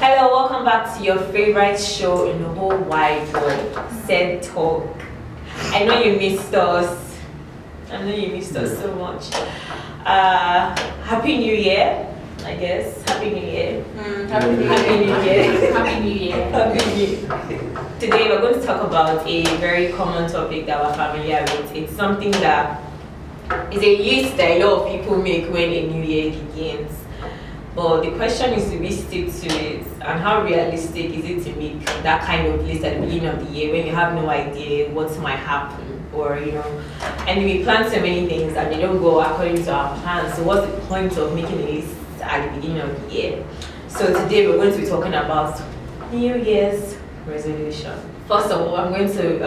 Hello, welcome back to your favorite show in the whole wide world, SED Talk. I know you missed us. So much. Happy New Year, I guess. Happy New Year. Happy New Year. Happy New Year. Happy New Year. Today we're going to talk about a very common topic that we're familiar with. It's something that is a list that a lot of people make when a new year begins. But the question is, do we stick to it? And how realistic is it to make that kind of list at the beginning of the year when you have no idea what might happen? Or, and we plan so many things and they don't go according to our plans. So what's the point of making a list at the beginning of the year? So today we're going to be talking about New Year's resolution. First of all, I'm going to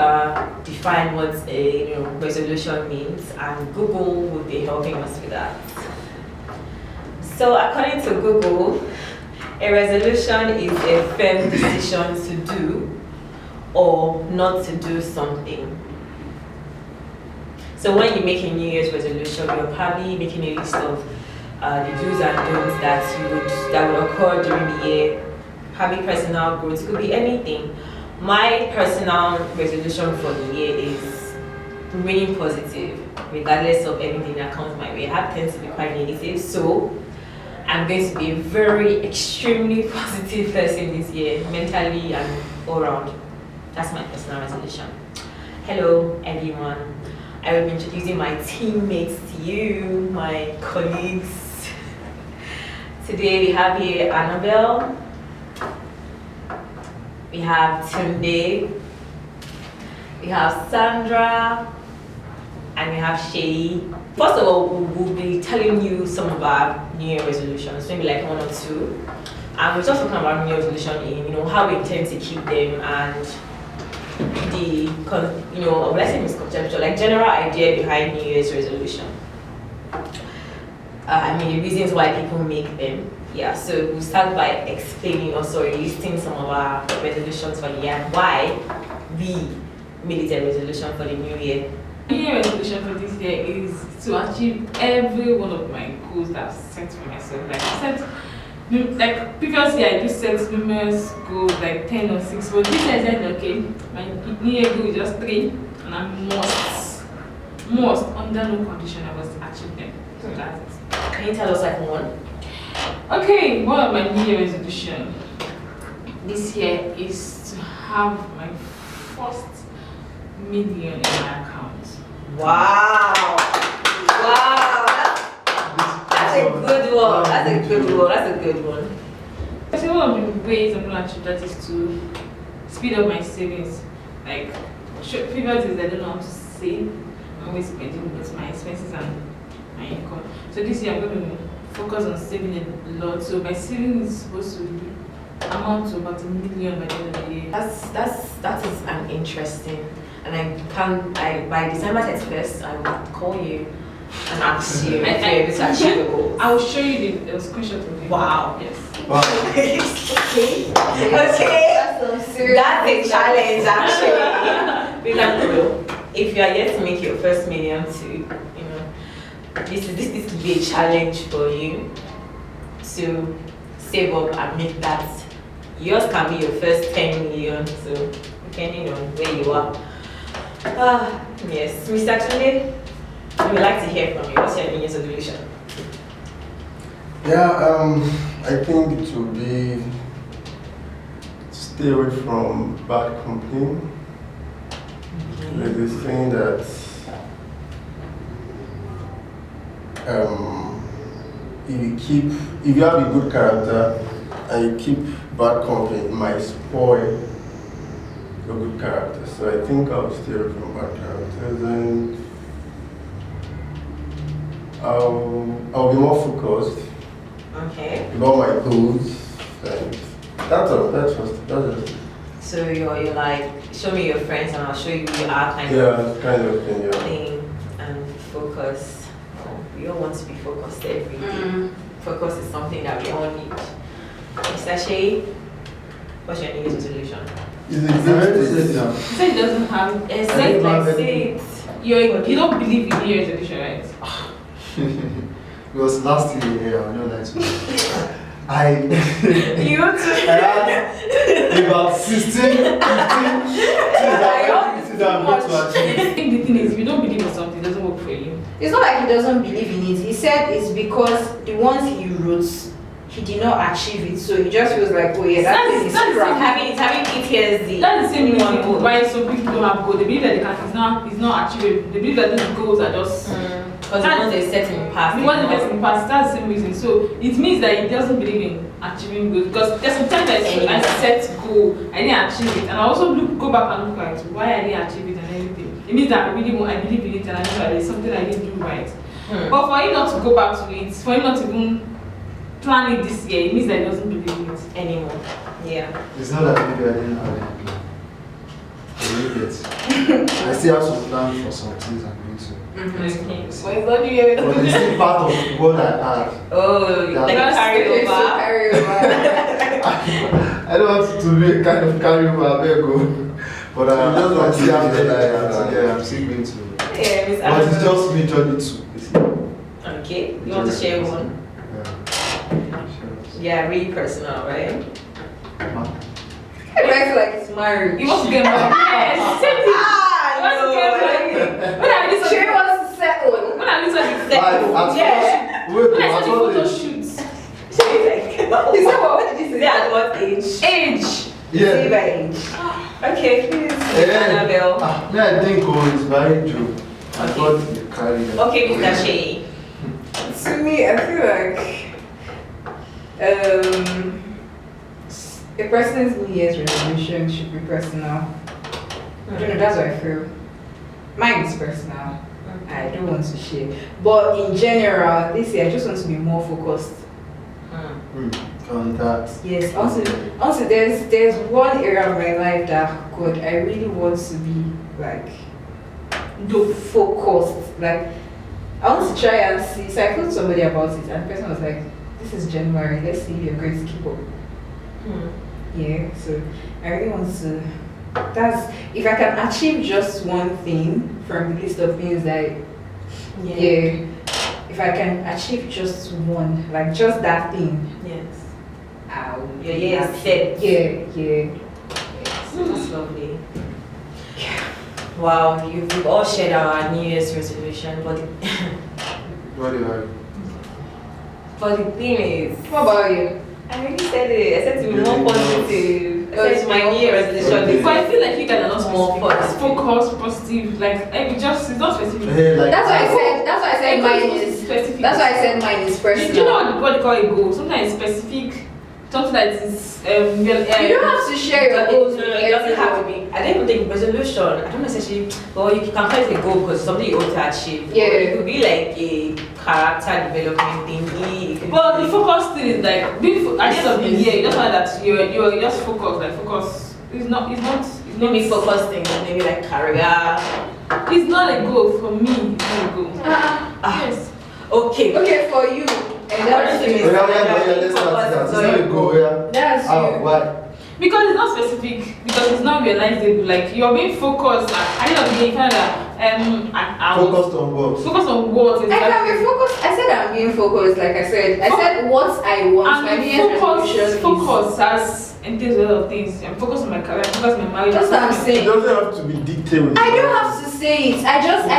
define what a resolution means, and Google will be helping us with that. So according to Google, a resolution is a firm decision to do or not to do something. So when you make a New Year's resolution, you're probably making a list of the do's and don'ts that would occur during the year. Probably personal growth, it could be anything. My personal resolution for the year is remaining positive, regardless of anything that comes my way. I tend to be quite negative, so I'm going to be a very extremely positive person this year, mentally and all around. That's my personal resolution. Hello, everyone. I will be introducing my teammates to you, my colleagues. Today we have here Annabelle, we have Tunde, we have Sandra, and we have Shay. First of all, we'll be telling you some of our New Year resolutions, maybe like one or two. And we're just talking about New Year resolution in, how we intend to keep them and the, let's say misconception, like general idea behind New Year's resolution. The reasons why people make them. Yeah, so we'll start by explaining listing some of our resolutions for the year and why we made it a resolution for the new year. My New Year resolution for this year is to achieve every one of my goals that I've set for myself. Like previously I just set numerous goals, like 10 or 6, but this year I said, okay, my New Year goal is just 3, and I must, under no condition I must achieve them. So that's it. Can you tell us like one? Okay, one of my New Year resolution this year is to have my first million in my account. Wow! That's a good one. That's a good one. I think one of the ways I'm going to achieve that is to speed up my savings. Like, previous days I don't know how to save. I'm always spending with my expenses and my income. So this year I'm going to focus on saving a lot. So my savings is supposed to amount to about 1 million by the end of the year. That is an interesting, and by December 31st I will call you and ask you if you're able to achieve the goal. I will show you the screenshot of it. Wow. Yes. Wow. Okay. That's a challenge actually. If you are yet to make your first million too, this could be a challenge for you to save up and make that. Yours can be your first 10 million, so depending on where you are. Yes, Mr. Tunde, we would like to hear from you. What's your New Year's resolution? Yeah, I think it would be to stay away from bad company. There's this thing that if you have a good character and you keep bad company, it might spoil your good character. So I think I'll stay away from bad characters and I'll be more focused. Okay. About my goals, and that's all. That's just. So you're like, show me your friends and I'll show you who you are kind of thing, and focus. We all want to be focused every day. Focus is something that we all need. Mr. Shay, what's your New Year's resolution? Is it very You said it doesn't have. It's like it. You don't believe in New Year's resolution, right? It was last year, I know that. You too. I had about 16, 15 things that I'm going to achieve. I think the thing is, if you don't believe in something, it doesn't work for you. It's not like he doesn't believe in it. He said it's because the ones he wrote, he did not achieve it. So he just feels like, oh yeah, That's the crap. It's having PTSD. That's the same Anyone reason would. why some people don't have goals. They believe that they can, it's not achievable. They believe that those goals are just Because the ones they set in the past. the ones they set in the past. That's the same reason. So it means that he doesn't believe in achieving goals. Because there's sometimes I set goal, I didn't achieve it, and I also go back and look at why I didn't achieve it and everything. It means that I believe in it, and I know that there's something I didn't do right. But for him not to go back to it, for him not to even plan it this year, it means that he doesn't believe in it Anymore. Yeah. It's not that maybe I didn't have any plan. I believe it. I still have some plan for some things I'm going to. Okay. What do you have? But it's still part of what I had. Oh, Yeah. like a carryover. I don't want to be a kind of carryover, I go. But I still have the idea. I'm still going to. Yeah, Miss But it's Annabelle. just me journey too. Okay. You want to share one? Yeah. Yeah, really personal, right? I feel like it's married. You want to get married? Yes, same thing. You want to get married? When I did She something, wants to settle. when I did something, Yeah. when I saw the photo shoots, She's like, Is that what did you say? at what age? age. Say Yeah. by age. Okay, please, Yeah. Annabelle. Me, I think it's very true. I got the carry. Okay, Mr. Shay. To me, I feel like a person's New Year's resolution should be personal. I don't know, that's what I feel. Mine is personal. I don't want to share. But in general, this year I just want to be more focused. On that. Yes, also there's one area of my life that God, I really want to be like focused. Like I want to try and see. So I told somebody about it, and the person was like, "This is January. Let's see if you're going to keep up." Yeah. So I really want to. That's if I can achieve just one thing from the list of things that. Yeah. If I can achieve just one, like just that thing, Yes. I'll Yeah, be yeah, happy. set. Yeah. That's lovely. Wow, we've all shared our New Year's resolution, but What do you have? but the thing is, What about you? I already said it. I said to be more positive. Oh, I it's said my more New Year positive. resolution is But I feel like you guys are not More more positive. focused, positive. Like it's not specific. Hey, like, That's why I said. That's why I said Like, mine it's is. specific. That's why I said mine is Do you know personal. what they call a goal? Sometimes it's specific. Something that is You don't have to share your goals No, with it doesn't have to everyone. be. I don't even think resolution. I don't necessarily. Well, you can call it a goal because something you ought to achieve. Yeah. Or it could be like a character development thingy. It could But be- the focus thing is like being at the end of the year. You just want that you're just focused. Like focus. It's not. maybe focus things, maybe like career. It's not a goal for me. It's not a goal. Yes. Okay. Okay, for you. And that's Honestly, you. let's start that. It's not a goal, yeah. That's Oh, you. why? Because it's not specific. Because it's not realizable. Like you're being focused. At the end of the day, kind of Focused on what? Focus on what I can be focused. I said I'm being focused. Like I said what I want. My And New Year's resolution is. focus has entails a lot of things. I'm focused on my career, focused on my marriage. That's what I'm It saying. doesn't have to be detailed. I don't have to say it. I said it. I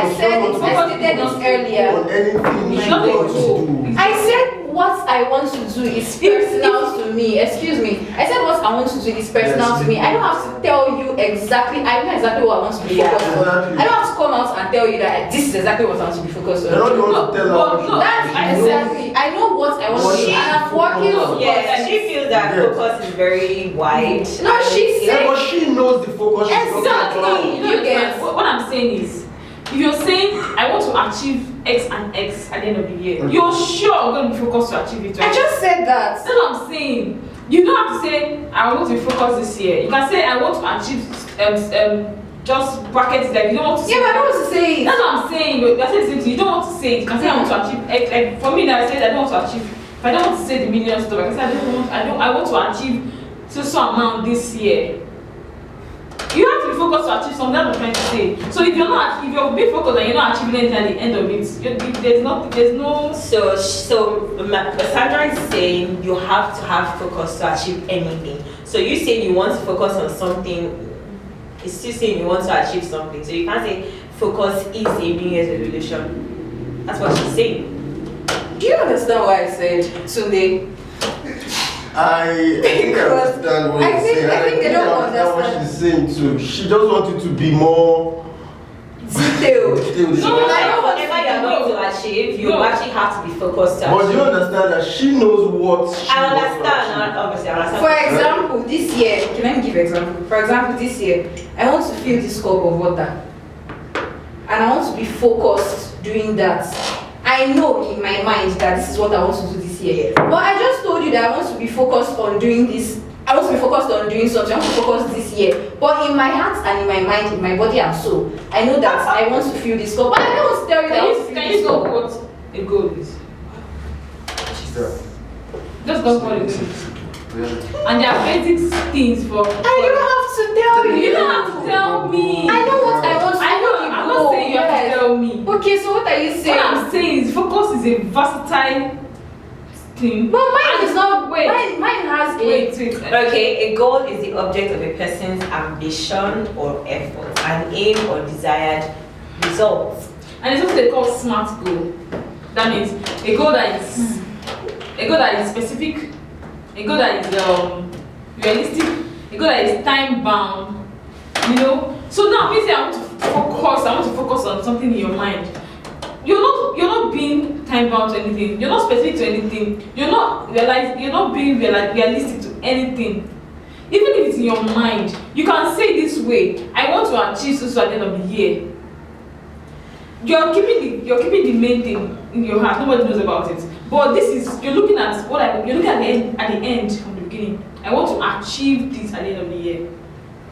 stated it earlier. On anything It's you not a want to goal. do. I said what I want to do is personal to me. Excuse me. I said what I want to do is personal Yes. to me. I don't have to tell you exactly. I know exactly what I want to be Yeah. focused on. I don't have to come out and tell you that this is exactly what I want to be focused I don't on. want to tell her what No, you That's I exactly. I know what I want to do, and I'm working towards Yeah, it. she feels that Yes. focus is very wide. No, she Yeah, said. but she knows the focus she's talking Exactly. about. You get. What I'm saying is, if you're saying I want to achieve X and X at the end of the year, you're sure I'm going to be focused to achieve it. I Right? just said that. That's what I'm saying. You don't have to say I want to be focused this year. You can say I want to achieve just brackets like you don't want to say. Yeah, but I don't want to say it. That's what I'm saying. You're saying the same thing. You don't want to say it. You can say I want to achieve X. Like for me, now I say I don't want to achieve. If I don't want to say the million stuff, I can say I want to achieve so amount this year. You have to be focused to achieve something. That's what I'm trying to say. So if you're being focused and you're not achieving anything at the end of it, there's no. So Sandra is saying you have to have focus to achieve anything. So you say you want to focus on something. It's still saying you want to achieve something. So you can't say focus is a New Year's resolution. That's what she's saying. Do you understand why I said Sunday? I think I understand what you're saying. I think they don't understand what understand. she's saying too. She just wanted to be more Detailed. detailed. No, Whatever you're going to achieve, you actually have to be focused to But do you achieve. understand that she knows what she I wants to understand, achieve? obviously, I understand. For example, this year, can I give example? For example, this year, I want to fill this cup of water. And I want to be focused doing that. I know in my mind that this is what I want to do this year. But I just told you that I want to be focused on doing this. I want to be focused on doing something. I want to focus this year. But in my heart and in my mind, in my body and soul, I know that I want to fill this cup. But I don't want to tell you that I want to fill Can this you go cup. what a goal is? Just go for it. And there are basic things for. I don't have to tell you. You don't have to tell me. I know what I want to do. I'm not saying you have to tell me. Okay, so what are you saying? What I'm saying is focus is a versatile thing. But mine is not. Wait. Mine has a. Wait. Okay, a goal is the object of a person's ambition or effort, an aim or desired result. And it's what they call SMART goal. That means a goal that is specific, a goal that is realistic, a goal that is time bound. You know. So now, basically, I want to focus on something in your mind. You're not being time bound to anything. You're not specific to anything. You're not being realistic to anything. Even if it's in your mind, you can say this way: I want to achieve so at the end of the year. You're keeping the main thing in your heart. Nobody knows about it. But this is you're looking at the end from the beginning. I want to achieve this at the end of the year.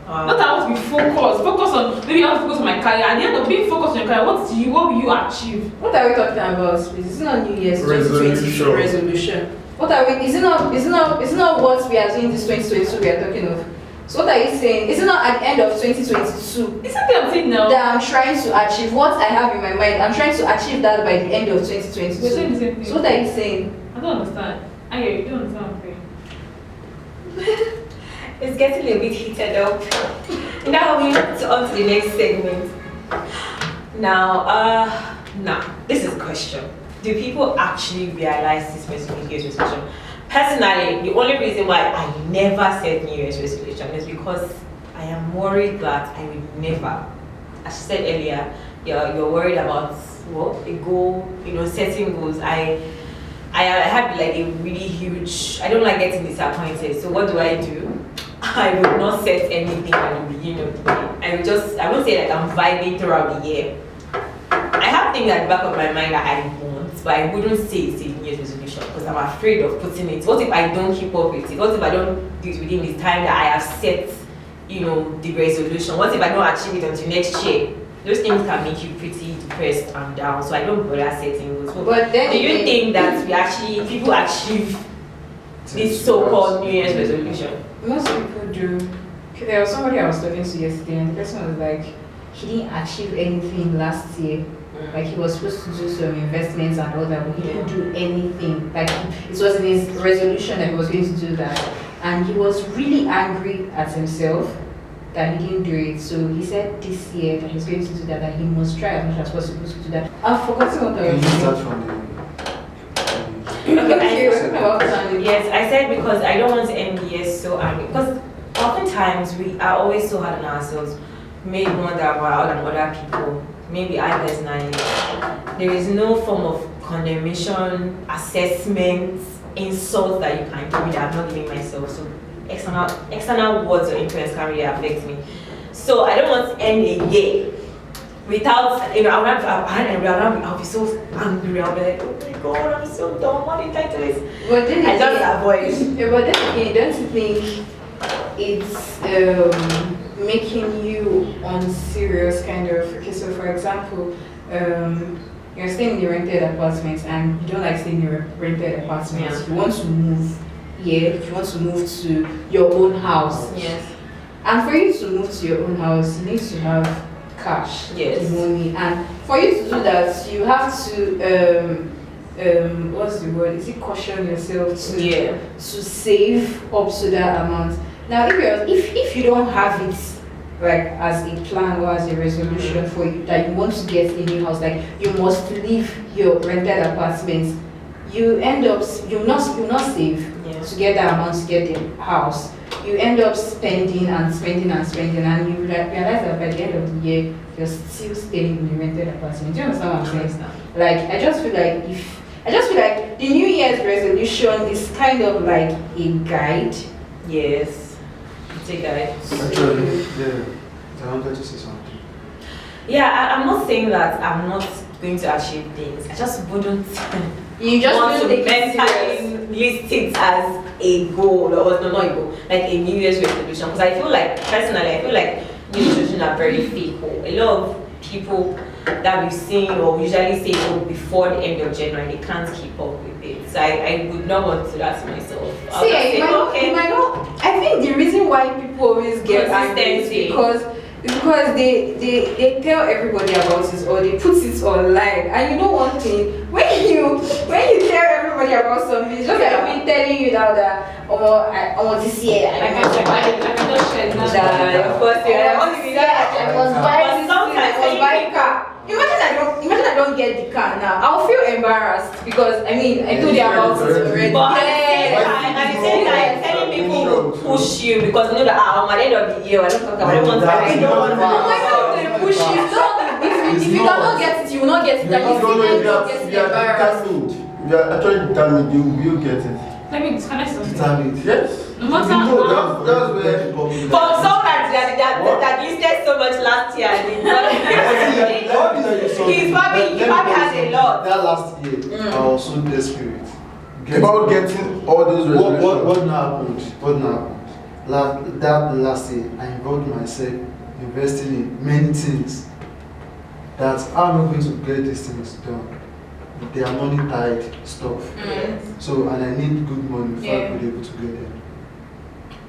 Not I want to be focused. Focus on maybe I want to focus on my career. At the end of being focused on your career, what will you achieve? What are we talking about? It's not New Year's 2022 resolution. What are we? Is it not what we are doing this 2022 we are talking of? So what are you saying? Is it not at the end of 2022? It's something I'm saying now. That I'm trying to achieve what I have in my mind. I'm trying to achieve that by the end of 2022. We're saying the same thing. So what are you saying? I don't understand. I hear you. You don't understand what I'm saying. It's getting a bit heated up. Now we move on to the next segment. Now this is a question. Do people actually realize this New Year's resolution? Personally, the only reason why I never set New Year's resolution is because I am worried that I will never, as I said earlier, you're worried about a goal, setting goals. I have like a really huge, I don't like getting disappointed. So what do? I would not set anything at the beginning of the year. I won't say like I'm vibing throughout the year. I have things at the back of my mind that I want, but I wouldn't say it's a New Year's resolution because I'm afraid of putting it. What if I don't keep up with it? What if I don't do it within the time that I have set, the resolution? What if I don't achieve it until next year? Those things can make you pretty depressed and down. So I don't bother setting goals. But then do you think that people achieve this so-called New Year's resolution? Most people do. There was somebody I was talking to yesterday, and the person was like, he didn't achieve anything last year. Like he was supposed to do some investments and all that, but he didn't do anything. Like it was in his resolution that he was going to do that, and he was really angry at himself that he didn't do it. So he said this year that he's going to do that he must try as much as possible to do that. I've forgotten what I was saying. Yes, I said because I don't want to end the year so angry. Because oftentimes we are always so hard on ourselves, maybe more than other people. Maybe I personally, there is no form of condemnation, assessment, insult that you can give me that I'm not giving myself. So external words or influence can really affect me. So I don't want to end a year without, I'll be so angry. I'll be like, oh my God, I'm so dumb. What did I do this? But then I just avoid. But then again, don't you think it's making you unserious kind of? Okay, so for example, you're staying in a rented apartment and you don't like staying in a rented apartment. Yeah. You want to move. Yeah, you want to move to your own house. Yes. And for you to move to your own house, you need to have cash, Yes. money, and for you to do that, you have to what's the word? Is it caution yourself to save up to that amount? Now, if you don't have it like as a plan or as a resolution for you that you want to get a new house, like you must leave your rented apartment, you end up you not save to get that amount to get the house. You end up spending and spending and spending, and you realize that by the end of the year you're still staying in the rented apartment. Do you understand what I'm saying? Like I just feel like the New Year's resolution is kind of like a guide. Yes, it's a guide. Actually, yeah, I wanted to say something. Yeah, I'm not saying that I'm not going to achieve things. I just wouldn't You just want to take it mentally list it as a goal, or no, not a goal, like a New Year's resolution. Because I feel like, personally, New Year's resolutions are very fake. A lot of people that we've seen or usually say, oh, before the end of January, they can't keep up with it. So I would not want to do that to myself. You might not. I think the reason why people always get angry is because they tell everybody about it or they put it online. And you know one thing, when you tell everybody about something, it's just like me telling you now that I want to see it. I can just share that. I was buying car. Imagine I don't get the car now. I'll feel embarrassed because I told you about it already. But at the same time, telling people who push you because you know that at the end of the year, I don't talk about it. I don't want to. Oh my God, they push you. If you cannot get it, you will not get it. Like you get embarrassed. You are actually determined, you will get it. Let me disconnect something. Determined. Yes. No matter how. That's where For someone that listed so much last year, and he probably has a lot. That last year, I was so desperate. About getting all those resolutions. What now happened? That last year, I involved myself investing in many things. That I'm not going to get these things done. They are money tied stuff. So, and I need good money before I could be able to get them.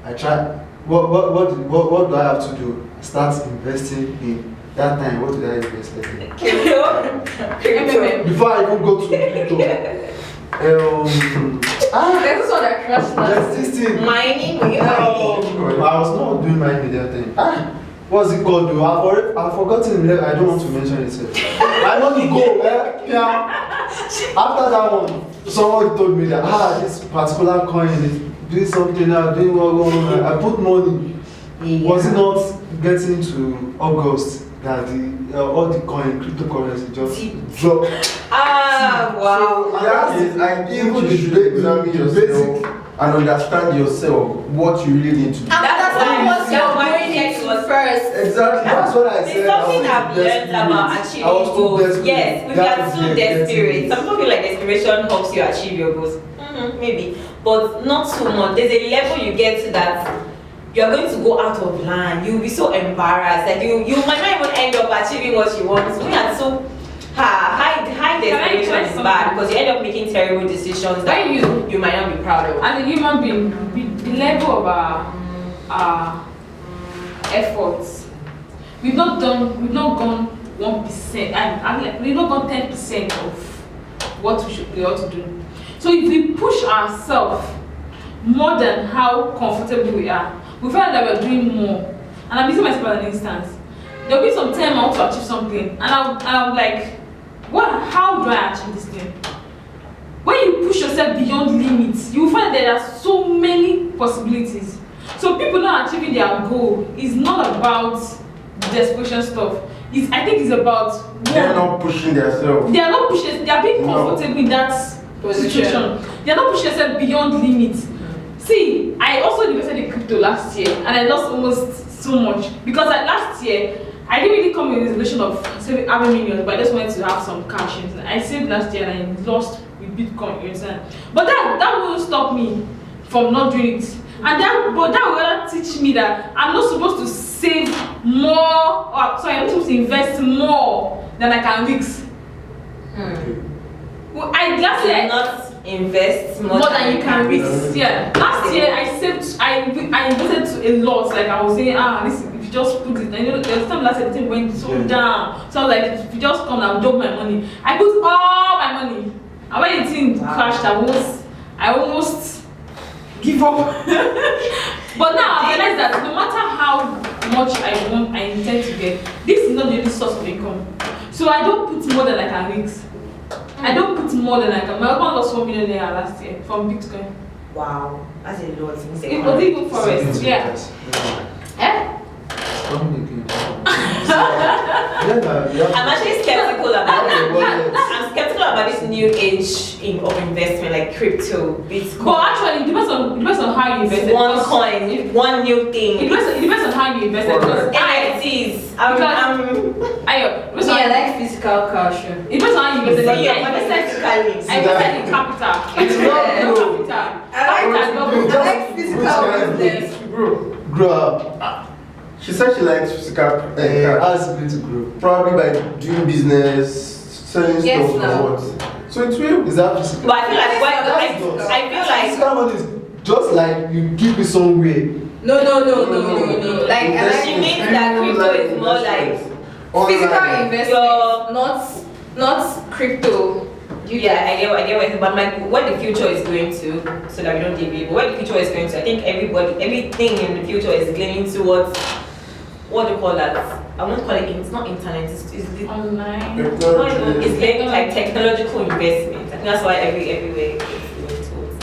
I tried. What do I have to do? Start investing in. That time, what did I invest in? Before I even go to crypto. There's this one that crashed last. There's this thing. Mining, I was not doing my media thing. What's it called though? I've forgotten. I don't want to mention it. I want to go. After that one, someone told me that this particular coin is doing something now, doing what. I put money. Was it not getting to August that all the cryptocurrency just dropped? Wow. So I think you should examine yourself and understand yourself what you really need to do. That's what you're going into first. Exactly. That's what I said. There's something I've learned about achieving goals. Yes, we are too desperate. Some people feel like desperation helps you achieve your goals. Maybe, but not too much. There's a level you get to that you're going to go out of line. You'll be so embarrassed that you might not even end up achieving what you want. So high desperation is bad because you end up making terrible decisions that you might not be proud of. As a human being, the level of our efforts, we've not gone 1%, and we've not gone 10% of what we ought to do. So if we push ourselves more than how comfortable we are, we find that we're doing more. And I'm using myself as an instance. There'll be some time I want to achieve something, and I'm like, how do I achieve this thing? When you push yourself beyond limits, you find that there are so many possibilities. So people not achieving their goal is not about desperation stuff. I think it's about they're not pushing themselves. They are not pushing. They are being comfortable in that situation. They are not pushing themselves beyond limits. See, I also invested in crypto last year, and I lost almost so much because last year I didn't really come with a resolution of having millions, but I just wanted to have some cash. I saved last year and I lost with Bitcoin, you understand? But that won't stop me from not doing it. And that will rather teach me that I'm not supposed to save more, I'm not supposed to invest more than I can risk. Well, last year not invest more than you can risk. Yeah. Last year I invested to a lot. Like I was saying, this if you just put it, and you know, there was time last year the thing went so down. So I was like, if you just come and drop my money, I put all my money. And when the thing crashed, I almost give up. But now I realize that no matter how much I intend to get, this is not the only source of income. So I don't put more than I can risk. I don't put more than I can. My husband lost 1 million naira last year from Bitcoin. Wow, that's a lot. It was even forest, yeah. Eh? I'm actually skeptical about it. I'm skeptical about this new age of investment, like crypto, Bitcoin. But actually, it depends on how you invest. One coin, one new thing. It depends on how you invest. Because NFTs. I like physical cash. It depends on how you invest. I invested in capital. It's not Capital. I like physical business. Grow up. She said she likes physical How's it going to grow? probably by doing business, selling Yes, stuff now. or what. So it will. Is that physical? But I feel like I feel like Physical money is just like you keep it somewhere. No. Like I like she means that crypto is more like physical investment, not crypto. I get what, but like what the future is going to, so that we don't deviate. But what the future is going to, I think everything in the future is leaning towards what do you call that? I won't call it. It's not internet. It's Online. it's like technological investment. I think that's why everywhere is going towards.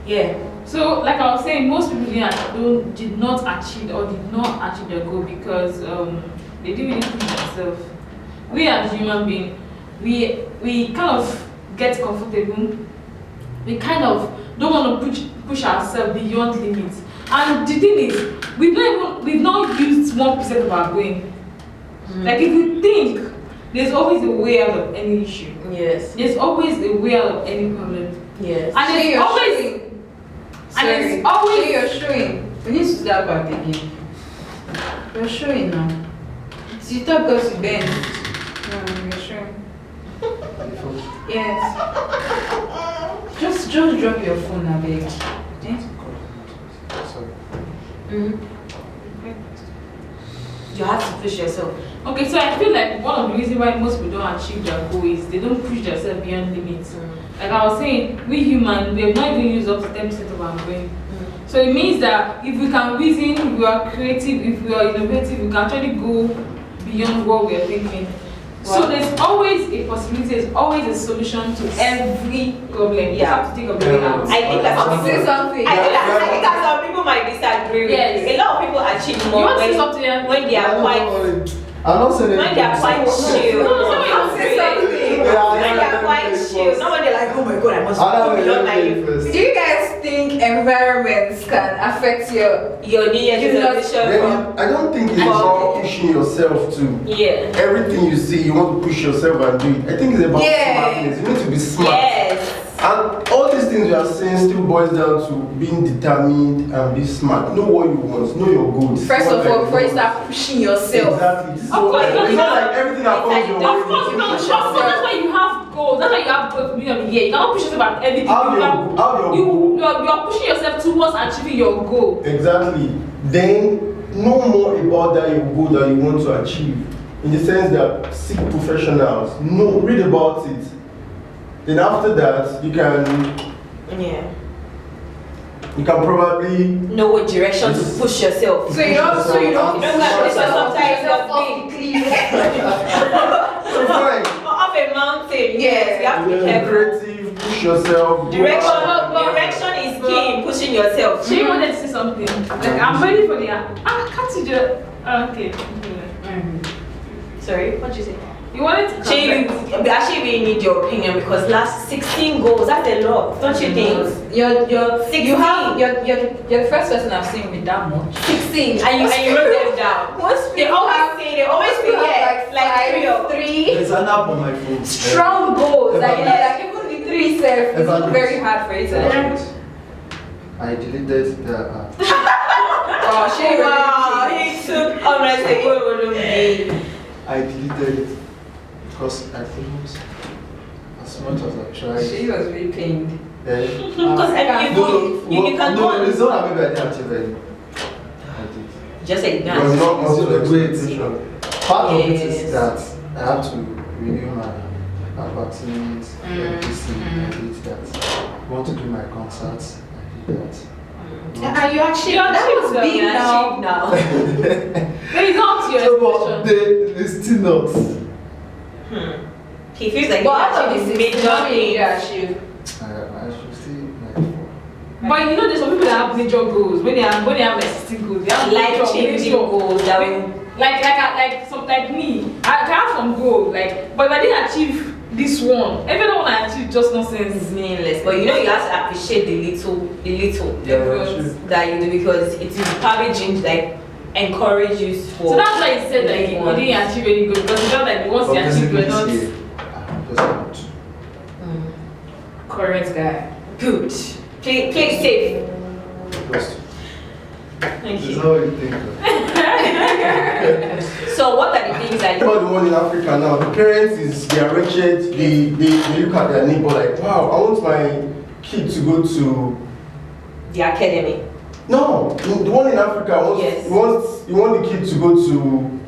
Yeah. So, like I was saying, most people did not achieve their goal because they didn't really push themselves. We as human beings, we kind of get comfortable. We kind of don't want to push ourselves beyond limits. And the thing is, we've not used 1% of our brain. Like if you think, there's always a way out of any issue. Yes. There's always a way out of any problem. Yes. And it's always. And it's always. You're showing. We need to do that back again. You're showing now. So you thought because you bend. No, you're showing. Yes. Just drop your phone now, babe. You have to push yourself. Okay, so I feel like one of the reasons why most people don't achieve their goal is they don't push themselves beyond limits. Like I was saying, we humans, we have not even used up to 10% of our brain. So it means that if we can reason, if we are creative, if we are innovative, we can actually go beyond what we are thinking. Wow. So there's always a possibility, there's always a solution to every problem. You have to think of the way out. I think that's Say something. I think that some people might disagree with Yes. you. A lot of people achieve You more want to say something? when they are quite I'm not saying when they are quite chill. No, Say something. When they are quite chill. Not when they're like, oh my god, I must go beyond my Do you guys think environments can affect your New Year's resolution from I don't think it's about pushing yourself to everything you see. You want to push yourself and do it. I think it's about smartness. You need to be smart. Yes. And all these things you are saying still boils down to being determined and be smart. Know what you want. Know your goals. First of all, before you want. start pushing yourself. Exactly. This is Of course, it's not like everything that comes your way. Of course, you know, that's why you have goals. That's why you have goals at the beginning of the year. You cannot push yourself at everything. You are pushing yourself towards achieving your goal. Exactly. Then know more about that your goal that you want to achieve. In the sense that seek professionals. Know, read about it. Then after that, you can probably know what direction to push yourself. So you don't push yourself off the cliff. So fine. Off a mountain. Yes, you have to be careful. Creative, push yourself. Direction is key in pushing yourself. She wanted to say something. Like I'm ready for the can't you just okay. Sorry, what did you say? You wanted to We actually really need your opinion because last 16 goals, that's a lot, don't you think? You're the first person I've seen with that much. 16, and you wrote them down. They always forget, like three. There's an app on my phone. Strong goals, like even the three self, it's not very hard for you to learn. I deleted the app. He took honestly. I deleted it because I couldn't, as much as I tried. She was really pained. Because you can go no, it's not that maybe I didn't achieve it. Just like But that. not much So, wait. expectation. Part of it Yes. is that I have to renew my apartment, this thing, I did that. I want to do my concerts, I did that. And you actually, You that was achieved big You now. achieve now. Maybe it's not to your So, but expectation. they still not. He feels like But out of he this achieved major how many you things. achieve? I should still like But you know, there's some people that have major goals. When they have like 16 goals, they have Life-changing major goals that will like me. I can have some goals, like, but if I didn't achieve this one, every one I achieve just nonsense. it's meaningless. But you know, you have to appreciate the little Efforts. that you do, because it will probably change, like, encourage you for. So that's why he said that the he ones. didn't achieve any goals, because he felt like the ones he But achieved were basically not this year, I just want to. Correct guy. Good. Play safe. Just, Thank this is you. how you think. So what are the things that you About the one in Africa now, the parents they are wretched, they look at their neighbor like, wow, I want my kid to go to. the academy? No, the one in Africa wants, Yes. you want the kid to go to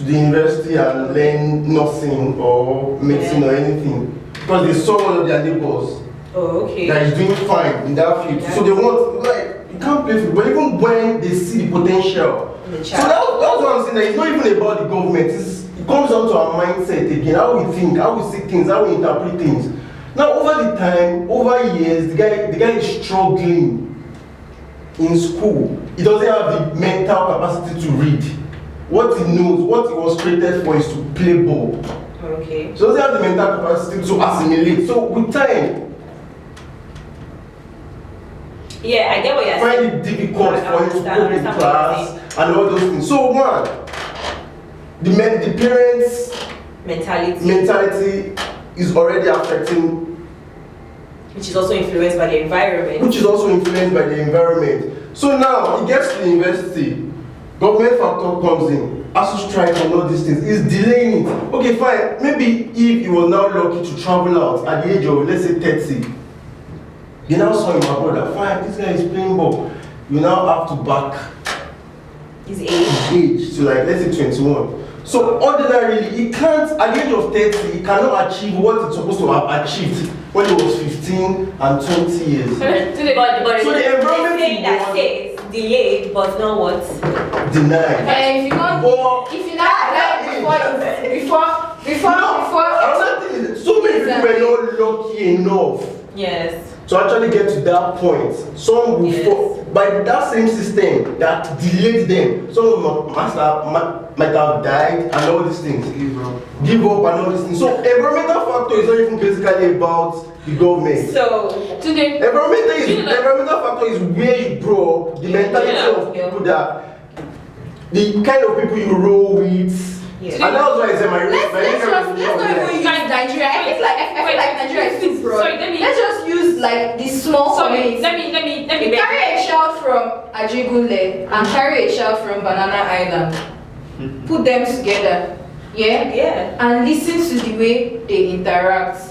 the university and learn nursing or medicine or anything, because they saw one of their neighbors Oh, okay. that is doing fine in that field. So they want, like, you can't play football, but even when they see the potential. The So child. that's what I'm saying, that it's not even about the government, it comes down to our mindset again, how we think, how we see things, how we interpret things. Now over the time, over years, the guy is struggling in school. He doesn't have the mental capacity to read. What he knows, what he was created for is to play ball. Okay. So he doesn't have the mental capacity to assimilate. So with time, Yeah, I get what you're find saying. it difficult I for him to understand cope with what you're class and all those things. So one, the parents' mentality is already affecting, which is also influenced by the environment. which is also influenced by the environment. So now he gets to the university, government factor comes in, ASU strike and all these things, he's delaying it. Okay, fine, maybe if he was now lucky to travel out at the age of, let's say, 30, you now saw him abroad, fine, this guy is playing ball. You now have to back His age. age to, like, let's say 21. So ordinarily, he can't, at the age of 30, he cannot achieve what he's supposed to have achieved when he was 15 and 20 years. But So the environment they say is that one- says delayed, but not what? Denied. And if you But- want, if you not like before, Another thing is, so many people were not lucky enough Yes. to actually get to that point. Some will Yes. fall by that same system that delayed them. Some might have died and all these things. Give up and all these things. So environmental factor is not even basically about the government. So Today, Environmental factor is where you grow up, the mentality of people that, the kind of people you roll with. Yes. And that's why I say my let's not even use Nigeria. I feel like Nigeria is too broad. Sorry, let me- Let's just use like the small sorry, communities. let me You carry a child from Ajegunle and carry a child from Banana Island. Put them together, yeah, yeah. and listen to the way they interact.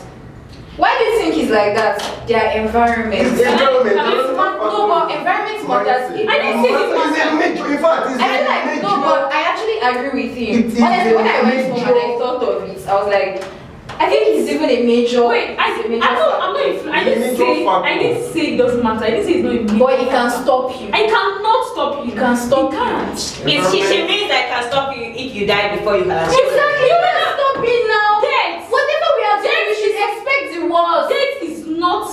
Why do you think it's like that? Their environment. It's the environment. No, but environment matters. Mindset. I didn't say it It's a matters. major, in fact, it's I feel a like major. no, but I actually agree with him. It is Honestly, when I a went home and I major- thought of it, I was like, I think it's even a major. wait. it's a major I'm not. factor. I didn't say. I didn't say it doesn't matter. I didn't say it's not a major But it can factor. stop you. I cannot stop you. It can stop It you. can't. She means that can stop you if you die before you can achieve. Exactly. You cannot stop it now. Death. Whatever we are doing, we should expect the worst. Death is not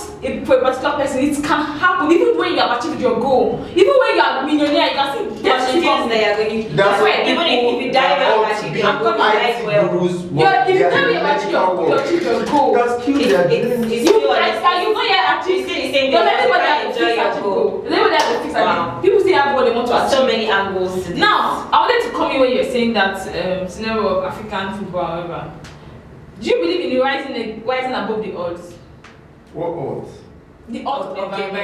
for a particular person. It can happen even when you have achieved your goal. Even when you are a millionaire, you can see But death she feels come. that you're going. That's Wait, even if you die when you achieve it, I'm going to die well. If you tell me about you achieve your goal, That's cute. It's you still you know you achieve It's still the same thing. Because everybody You has can't to enjoy fix your achieve goal. goal. Everybody has to fix Wow. achieve. People still have what they want to achieve. So many angles to this. Now, I wanted to come in when you're saying that scenario of African football, however. Do you believe in the rising above the odds? What odds? The odds of Okay, environment.